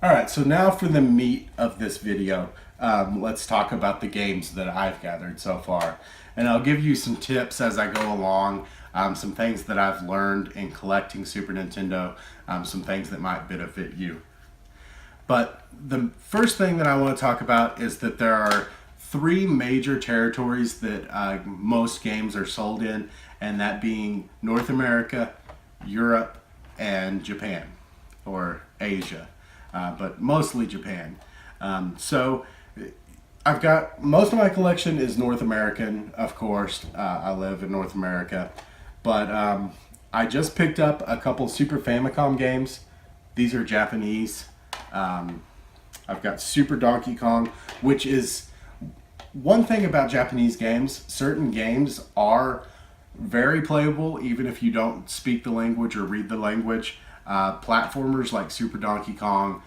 Alright, so now for the meat of this video, let's talk about the games that I've gathered so far. And I'll give you some tips as I go along, some things that I've learned in collecting Super Nintendo, some things that might benefit you. But the first thing that I want to talk about is that there are three major territories that most games are sold in, and that being North America, Europe, and Japan, or Asia. But mostly Japan. So I've got, most of my collection is North American, of course. I live in North America. But I just picked up a couple Super Famicom games. These are Japanese. I've got Super Donkey Kong, which is one thing about Japanese games. Certain games are very playable even if you don't speak the language or read the language. Platformers like Super Donkey Kong,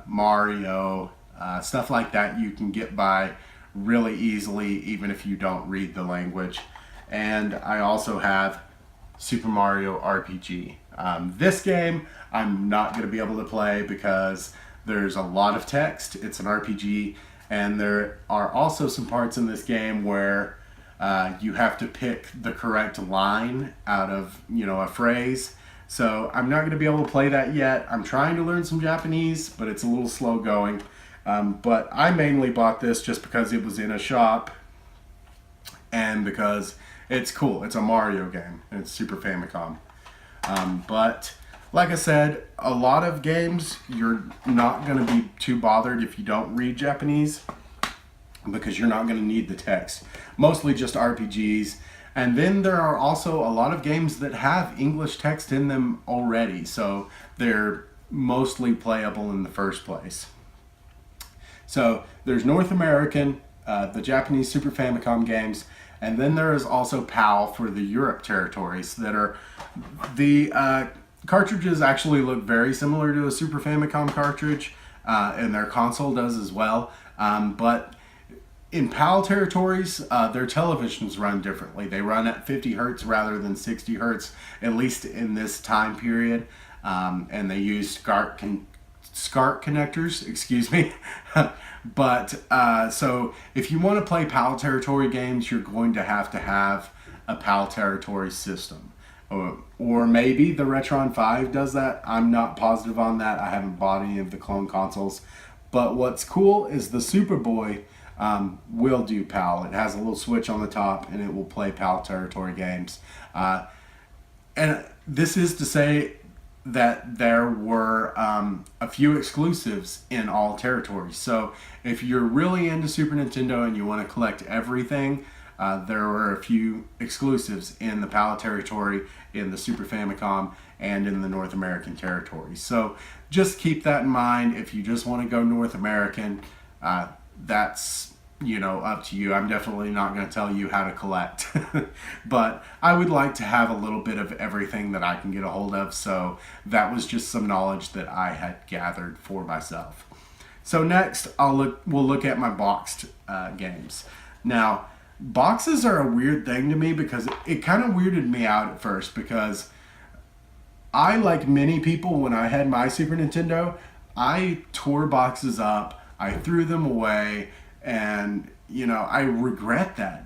Mario, stuff like that you can get by really easily even if you don't read the language. And I also have Super Mario RPG. This game I'm not going to be able to play because there's a lot of text. It's an RPG, and there are also some parts in this game where you have to pick the correct line out of, a phrase. So I'm not going to be able to play that yet. I'm trying to learn some Japanese, but it's a little slow going. But I mainly bought this just because it was in a shop and because it's cool. It's a Mario game, and it's Super Famicom. But like I said, a lot of games you're not going to be too bothered if you don't read Japanese because you're not going to need the text. Mostly just RPGs. And then there are also a lot of games that have English text in them already, so they're mostly playable in the first place. So there's North American, the Japanese Super Famicom games, and then there is also PAL for the Europe territories that are, the cartridges actually look very similar to a Super Famicom cartridge, and their console does as well, but in PAL territories, their televisions run differently. They run at 50 hertz rather than 60 hertz, at least in this time period. And they use SCART connectors, excuse me. But so if you want to play PAL territory games, you're going to have a PAL territory system. Or maybe the Retron 5 does that. I'm not positive on that. I haven't bought any of the clone consoles. But what's cool is the Superboy will do PAL. It has a little switch on the top and it will play PAL territory games. And this is to say that there were a few exclusives in all territories. So if you're really into Super Nintendo and you want to collect everything, there were a few exclusives in the PAL territory, in the Super Famicom, and in the North American territory. So just keep that in mind. If you just want to go North American, that's up to you. I'm definitely not going to tell you how to collect, but I would like to have a little bit of everything that I can get a hold of, so that was just some knowledge that I had gathered for myself. So next we'll look at my boxed games. Now, boxes are a weird thing to me because it kind of weirded me out at first, because I, like many people, when I had my Super Nintendo, I tore boxes up, I threw them away, and I regret that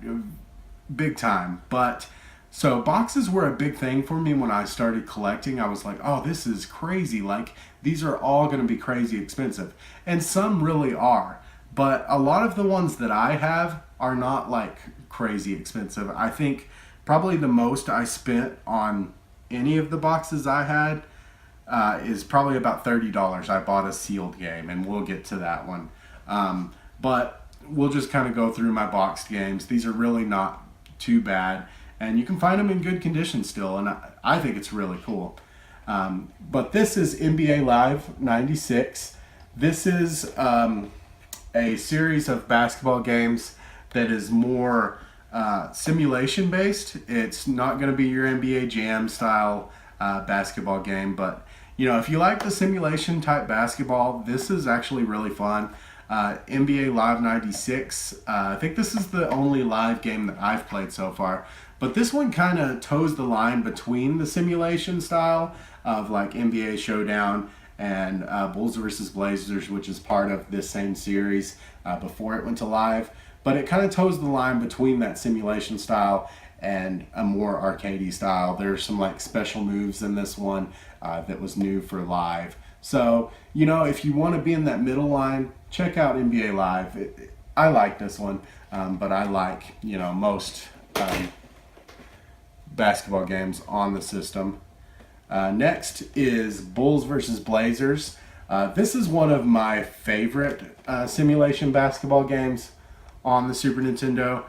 big time. But so boxes were a big thing for me when I started collecting. I was like, oh, this is crazy. Like, these are all going to be crazy expensive. And some really are. But a lot of the ones that I have are not like crazy expensive. I think probably the most I spent on any of the boxes I had is probably about $30. I bought a sealed game, and we'll get to that one. But we'll just kind of go through my boxed games. These are really not too bad, and you can find them in good condition still, and I think it's really cool. But this is NBA Live 96. This is a series of basketball games that is more simulation based. It's not going to be your NBA Jam style basketball game, but if you like the simulation type basketball, this is actually really fun. NBA Live 96. I think this is the only live game that I've played so far. But this one kind of toes the line between the simulation style of like NBA Showdown and Bulls versus Blazers, which is part of this same series before it went to live. But it kind of toes the line between that simulation style and a more arcadey style. There's some like special moves in this one that was new for live. So, you know, if you want to be in that middle line, check out NBA Live. I like this one, but I like, you know, most basketball games on the system. Next is Bulls versus Blazers. This is one of my favorite simulation basketball games on the Super Nintendo.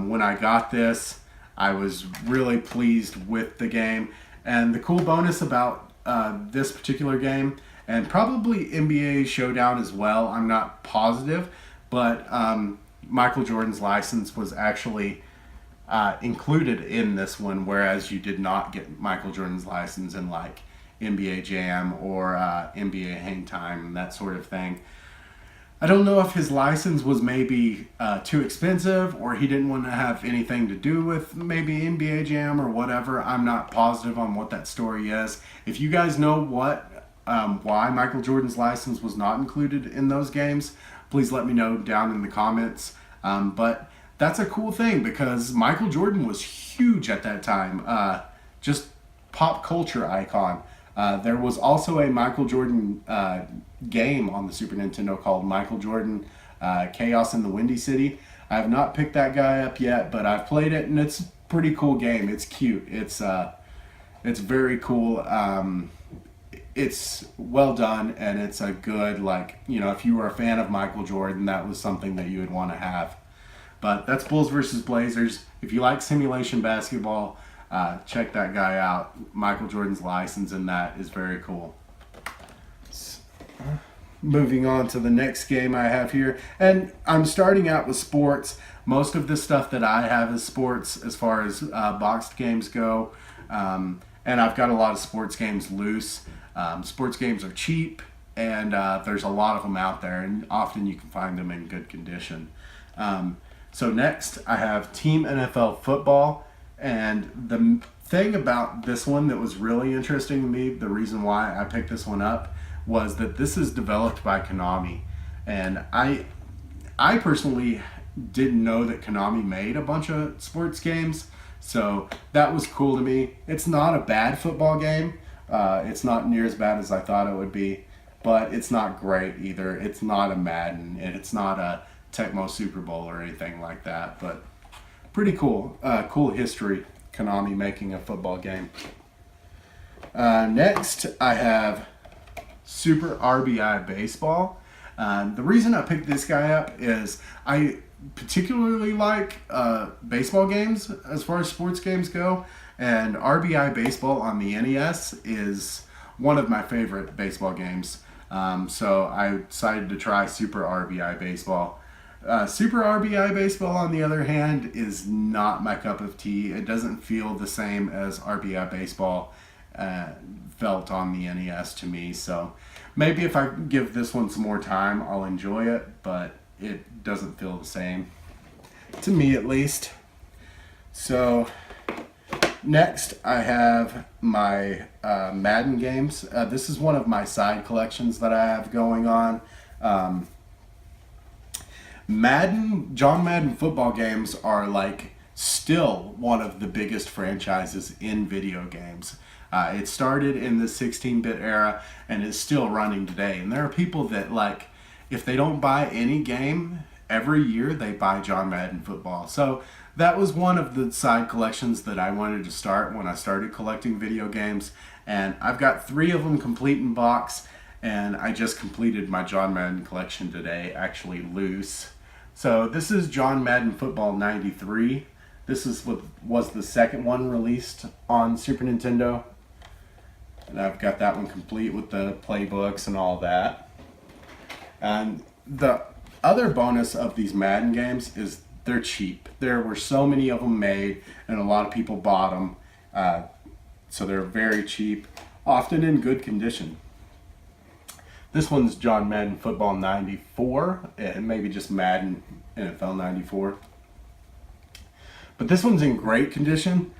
When I got this, I was really pleased with the game. And the cool bonus about this particular game, and probably NBA Showdown as well, I'm not positive, but Michael Jordan's license was actually included in this one, whereas you did not get Michael Jordan's license in like NBA Jam or NBA Hang Time and that sort of thing. I don't know if his license was maybe too expensive, or he didn't want to have anything to do with maybe NBA Jam or whatever. I'm not positive on what that story is. If you guys know why Michael Jordan's license was not included in those games, please let me know down in the comments. But that's a cool thing because Michael Jordan was huge at that time, just pop culture icon. There was also a Michael Jordan game on the Super Nintendo called Michael Jordan Chaos in the Windy City. I have not picked that guy up yet, but I've played it and it's a pretty cool game. It's cute. It's very cool. It's well done, and it's a good, like, you know, if you were a fan of Michael Jordan, that was something that you would want to have. But that's Bulls versus Blazers. If you like simulation basketball, check that guy out. Michael Jordan's license in that is very cool. Moving on to the next game I have here. And I'm starting out with sports. Most of the stuff that I have is sports as far as boxed games go. And I've got a lot of sports games loose. Sports games are cheap, and there's a lot of them out there, and often you can find them in good condition. So next, I have Team NFL Football, and the thing about this one that was really interesting to me, the reason why I picked this one up, was that this is developed by Konami. And I personally didn't know that Konami made a bunch of sports games, so that was cool to me. It's not a bad football game. It's not near as bad as I thought it would be, but it's not great either. It's not a Madden, and it's not a Tecmo Super Bowl or anything like that, but pretty cool. Cool history, Konami making a football game. Next, I have Super RBI Baseball. The reason I picked this guy up is I particularly like baseball games as far as sports games go, and RBI Baseball on the NES is one of my favorite baseball games. So I decided to try Super RBI Baseball. Super RBI Baseball, on the other hand, is not my cup of tea. It doesn't feel the same as RBI Baseball felt on the NES to me. So maybe if I give this one some more time, I'll enjoy it, but it doesn't feel the same, to me at least. So next, I have my Madden games. This is one of my side collections that I have going on. John Madden football games are like still one of the biggest franchises in video games. It started in the 16-bit era and is still running today. And there are people that, like, if they don't buy any game every year, they buy John Madden football. So that was one of the side collections that I wanted to start when I started collecting video games. And I've got 3 of them complete in box, and I just completed my John Madden collection today, actually loose. So this is John Madden Football 93. This is what was the second one released on Super Nintendo. And I've got that one complete with the playbooks and all that. And the other bonus of these Madden games is they're cheap. There were so many of them made, and a lot of people bought them. So they're very cheap, often in good condition. This one's John Madden Football 94, and maybe just Madden NFL 94. But this one's in great condition.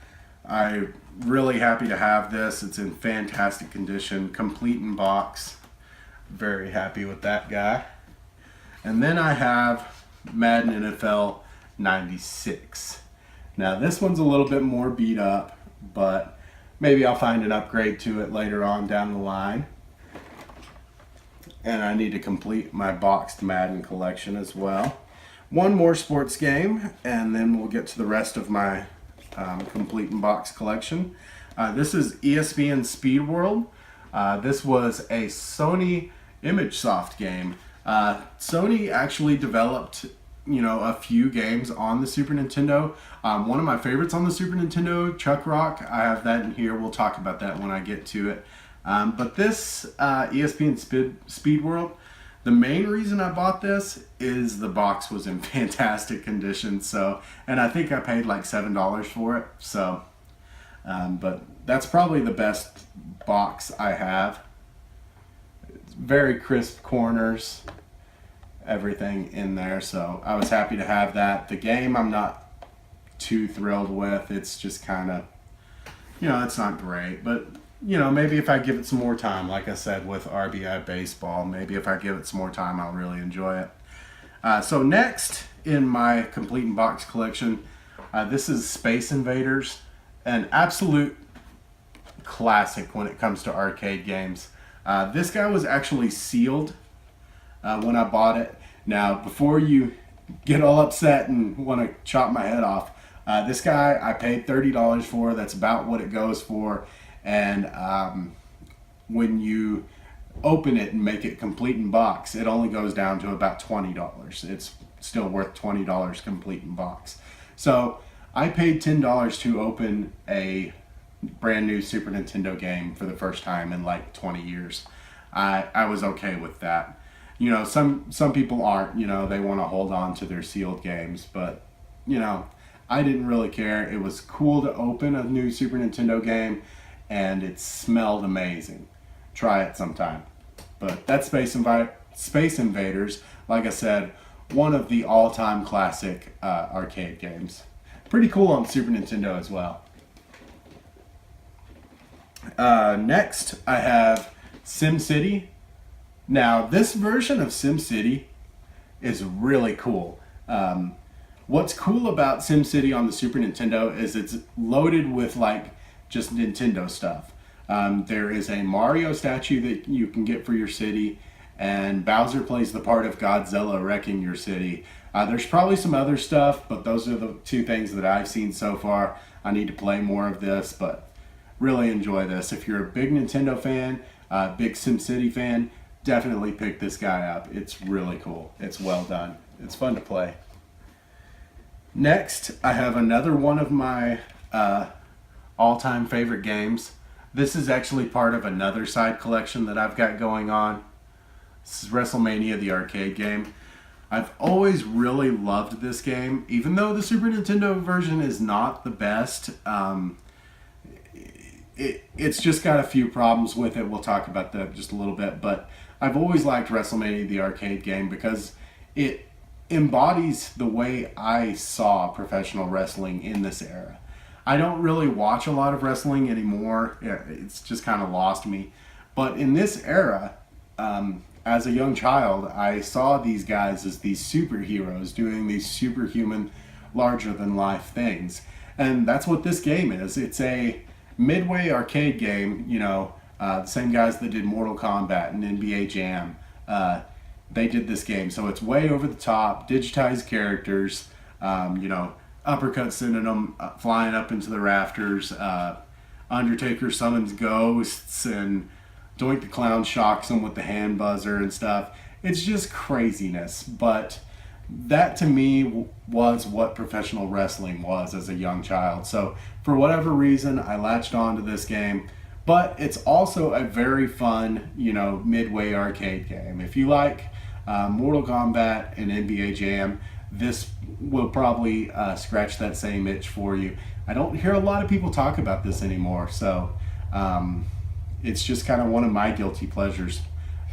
I'm really happy to have this. It's in fantastic condition, complete in box. Very happy with that guy. And then I have Madden NFL 96. Now this one's a little bit more beat up, but maybe I'll find an upgrade to it later on down the line. And I need to complete my boxed Madden collection as well. One more sports game, and then we'll get to the rest of my complete and box collection. This is ESPN Speed World. This was a Sony ImageSoft game. Sony actually developed, a few games on the Super Nintendo. One of my favorites on the Super Nintendo, Chuck Rock. I have that in here. We'll talk about that when I get to it. But this ESPN Speed World, the main reason I bought this is the box was in fantastic condition. So, and I think I paid like $7 for it. So, but that's probably the best box I have. It's very crisp corners, everything in there. So I was happy to have that. The game I'm not too thrilled with. It's just kind of, it's not great, but maybe if I give it some more time, like I said with RBI Baseball, maybe if I give it some more time, I'll really enjoy it. So next in my complete and box collection, this is Space Invaders, an absolute classic when it comes to arcade games. This guy was actually sealed when I bought it. Now, before you get all upset and want to chop my head off, this guy I paid $30 for. That's about what it goes for. And when you open it and make it complete in box, it only goes down to about $20. It's still worth $20 complete in box. So I paid $10 to open a brand new Super Nintendo game for the first time in like 20 years. I was okay with that. Some people aren't, they want to hold on to their sealed games, but I didn't really care. It was cool to open a new Super Nintendo game, and it smelled amazing. Try it sometime. But that's Space Invaders, like I said, one of the all-time classic arcade games. Pretty cool on Super Nintendo as well. Next, I have SimCity. Now, this version of SimCity is really cool. What's cool about SimCity on the Super Nintendo is it's loaded with just Nintendo stuff. There is a Mario statue that you can get for your city, and Bowser plays the part of Godzilla wrecking your city. There's probably some other stuff, but those are the two things that I've seen so far. I need to play more of this, but really enjoy this. If you're a big Nintendo fan, big SimCity fan, definitely pick this guy up. It's really cool. It's well done. It's fun to play. Next, I have another one of my all-time favorite games. This is actually part of another side collection that I've got going on. This is WrestleMania, the arcade game. I've always really loved this game, even though the Super Nintendo version is not the best. It's just got a few problems with it. We'll talk about that just a little bit, but I've always liked WrestleMania, the arcade game, because it embodies the way I saw professional wrestling in this era. I don't really watch a lot of wrestling anymore. It's just kind of lost me. But in this era, as a young child, I saw these guys as these superheroes doing these superhuman, larger-than-life things. And that's what this game is. It's a midway arcade game, the same guys that did Mortal Kombat and NBA Jam. They did this game. So it's way over the top, digitized characters, uppercuts sending them flying up into the rafters. Undertaker summons ghosts, and Doink the Clown shocks them with the hand buzzer and stuff. It's just craziness. But that to me was what professional wrestling was as a young child. So for whatever reason, I latched on to this game. But it's also a very fun, midway arcade game. If you like Mortal Kombat and NBA Jam, this will probably scratch that same itch for you. I don't hear a lot of people talk about this anymore, so it's just kind of one of my guilty pleasures.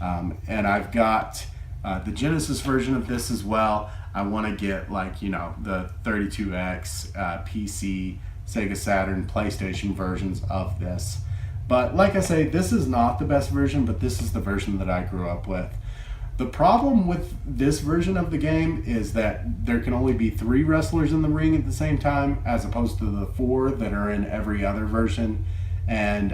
And I've got the Genesis version of this as well. I want to get the 32X, PC, Sega Saturn, PlayStation versions of this. But like I say, this is not the best version, but this is the version that I grew up with. The problem with this version of the game is that there can only be 3 wrestlers in the ring at the same time, as opposed to the 4 that are in every other version. And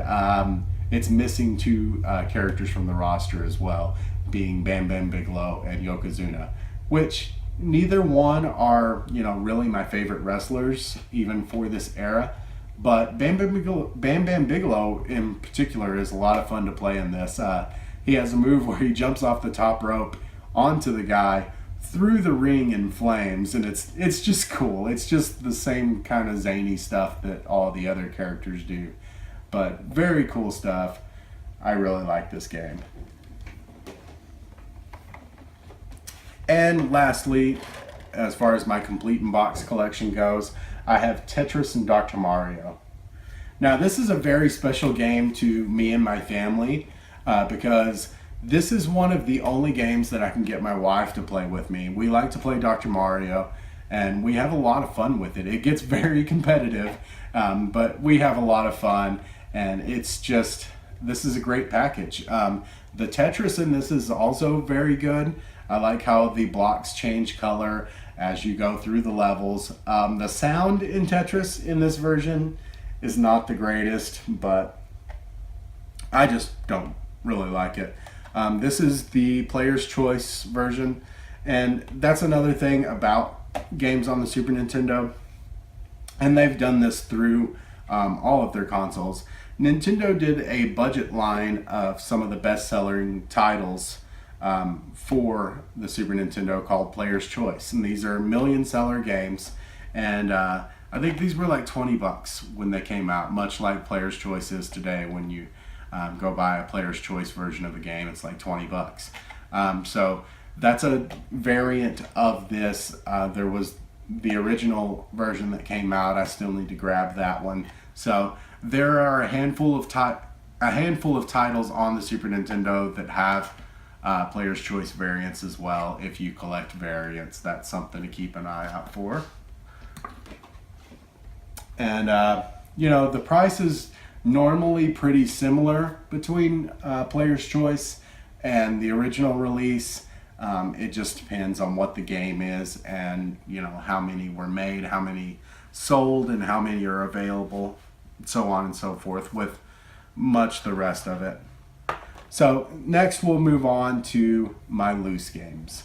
it's missing 2 characters from the roster as well, being Bam Bam Bigelow and Yokozuna, which neither one are, really my favorite wrestlers, even for this era. But Bam Bam Bigelow in particular is a lot of fun to play in this. He has a move where he jumps off the top rope onto the guy through the ring in flames, and it's just cool. It's just the same kind of zany stuff that all the other characters do. But very cool stuff. I really like this game. And lastly, as far as my complete in box collection goes, I have Tetris and Dr. Mario. Now this is a very special game to me and my family because this is one of the only games that I can get my wife to play with me. We like to play Dr. Mario and we have a lot of fun with it. It gets very competitive, but we have a lot of fun, and this is a great package. The Tetris in this is also very good. I like how the blocks change color as you go through the levels. The sound in Tetris in this version is not the greatest, but I just don't really like it. This is the player's choice version, and that's another thing about games on the Super Nintendo, and they've done this through all of their consoles. Nintendo did a budget line of some of the best-selling titles for the Super Nintendo called Player's Choice, and these are million-seller games, and I think these were like $20 when they came out, much like Player's Choice is today. When you go buy a Player's Choice version of a game, it's like $20. So that's a variant of this. There was the original version that came out. I still need to grab that one. So there are a handful of titles on the Super Nintendo that have Player's Choice variants as well. If you collect variants, that's something to keep an eye out for. And the price is normally pretty similar between Player's Choice and the original release. It just depends on what the game is, and how many were made, how many sold, and how many are available, so on and so forth, with much the rest of it. So next we'll move on to my loose games.